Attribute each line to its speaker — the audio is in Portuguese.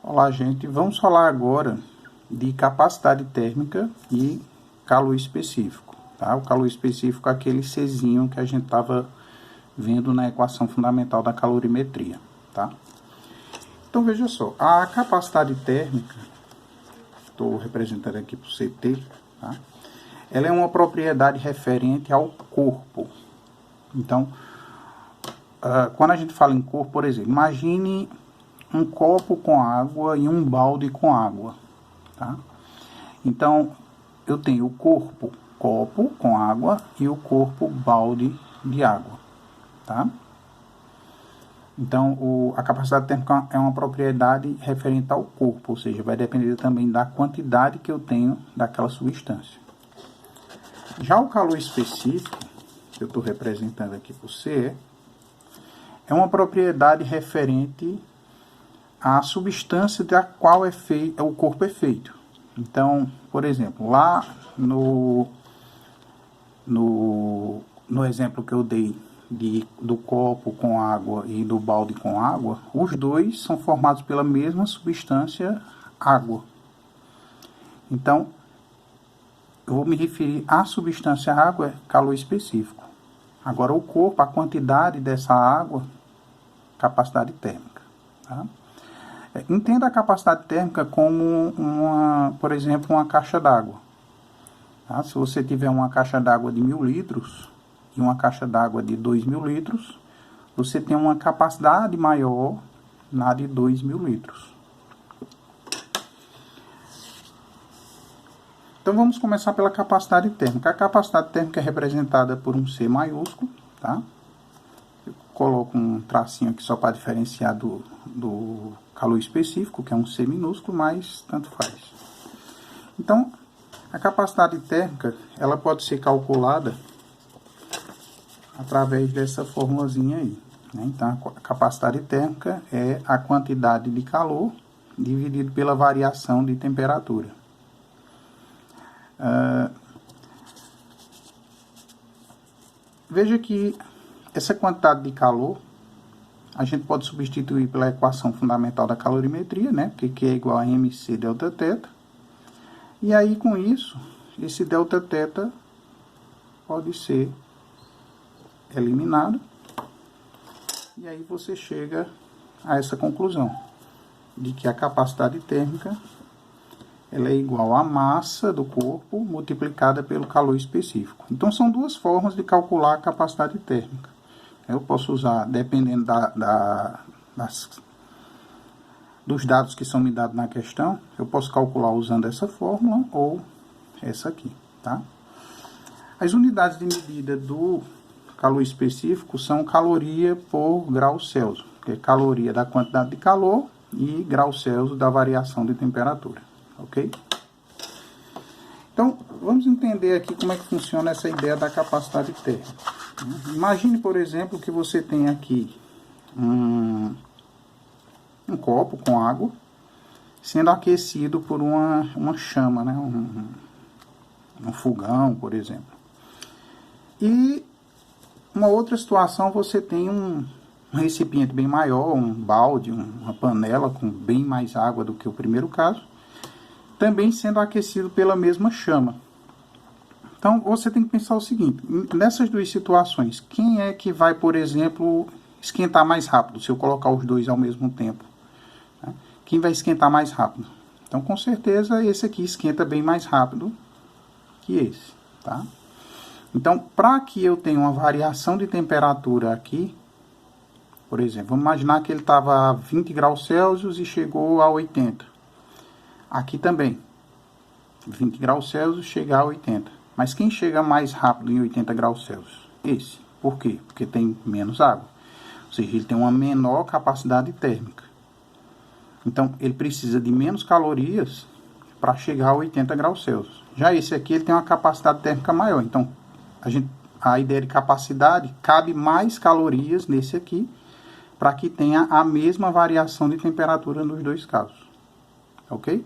Speaker 1: Olá, gente. Vamos falar agora de capacidade térmica e calor específico, tá? O calor específico é aquele Czinho que a gente estava vendo na equação fundamental da calorimetria, tá? Então, veja só. A capacidade térmica, estou representando aqui para o CT, tá? Ela é uma propriedade referente ao corpo. Então, quando a gente fala em corpo, por exemplo, imagine um copo com água e um balde com água, tá? Então, eu tenho o corpo copo com água e o corpo balde de água, tá? Então, a capacidade térmica é uma propriedade referente ao corpo, ou seja, vai depender também da quantidade que eu tenho daquela substância. Já o calor específico, que eu estou representando aqui por C, é uma propriedade referente à substância da qual o corpo é feito. Então, por exemplo, lá no exemplo que eu dei do copo com água e do balde com água, os dois são formados pela mesma substância, água. Então, eu vou me referir à substância água, calor específico. Agora, o corpo, a quantidade dessa água, capacidade térmica, tá? Entenda a capacidade térmica como, por exemplo, uma caixa d'água. Tá? Se você tiver uma caixa d'água de 1000 litros e uma caixa d'água de 2000 litros, você tem uma capacidade maior na de 2000 litros. Então, vamos começar pela capacidade térmica. A capacidade térmica é representada por um C maiúsculo, tá? Eu coloco um tracinho aqui só para diferenciar do calor específico, que é um C minúsculo, mas tanto faz. Então, a capacidade térmica, ela pode ser calculada através dessa formulazinha aí, né? Então, a capacidade térmica é a quantidade de calor dividido pela variação de temperatura. Veja que essa quantidade de calor a gente pode substituir pela equação fundamental da calorimetria, né? Porque Q é igual a mc delta θ. E aí, com isso, esse delta θ pode ser eliminado. E aí você chega a essa conclusão, de que a capacidade térmica ela é igual à massa do corpo multiplicada pelo calor específico. Então, são duas formas de calcular a capacidade térmica. Eu posso usar, dependendo dos dados que são me dados na questão, eu posso calcular usando essa fórmula ou essa aqui, tá? As unidades de medida do calor específico são caloria por grau Celsius, que é caloria da quantidade de calor e grau Celsius da variação de temperatura, ok? Então, vamos entender aqui como é que funciona essa ideia da capacidade térmica. Imagine, por exemplo, que você tem aqui um copo com água sendo aquecido por uma chama, né? Um fogão, por exemplo. E uma outra situação, você tem um recipiente bem maior, um balde, uma panela com bem mais água do que o primeiro caso, também sendo aquecido pela mesma chama. Então, você tem que pensar o seguinte, nessas duas situações, quem é que vai, por exemplo, esquentar mais rápido, se eu colocar os dois ao mesmo tempo? Né? Quem vai esquentar mais rápido? Então, com certeza, esse aqui esquenta bem mais rápido que esse, tá? Então, para que eu tenha uma variação de temperatura aqui, por exemplo, vamos imaginar que ele estava a 20 graus Celsius e chegou a 80. Aqui também, 20 graus Celsius chega a 80. Mas quem chega mais rápido em 80 graus Celsius? Esse. Por quê? Porque tem menos água. Ou seja, ele tem uma menor capacidade térmica. Então, ele precisa de menos calorias para chegar a 80 graus Celsius. Já esse aqui, ele tem uma capacidade térmica maior. Então, a ideia de capacidade, cabe mais calorias nesse aqui, para que tenha a mesma variação de temperatura nos dois casos. Ok?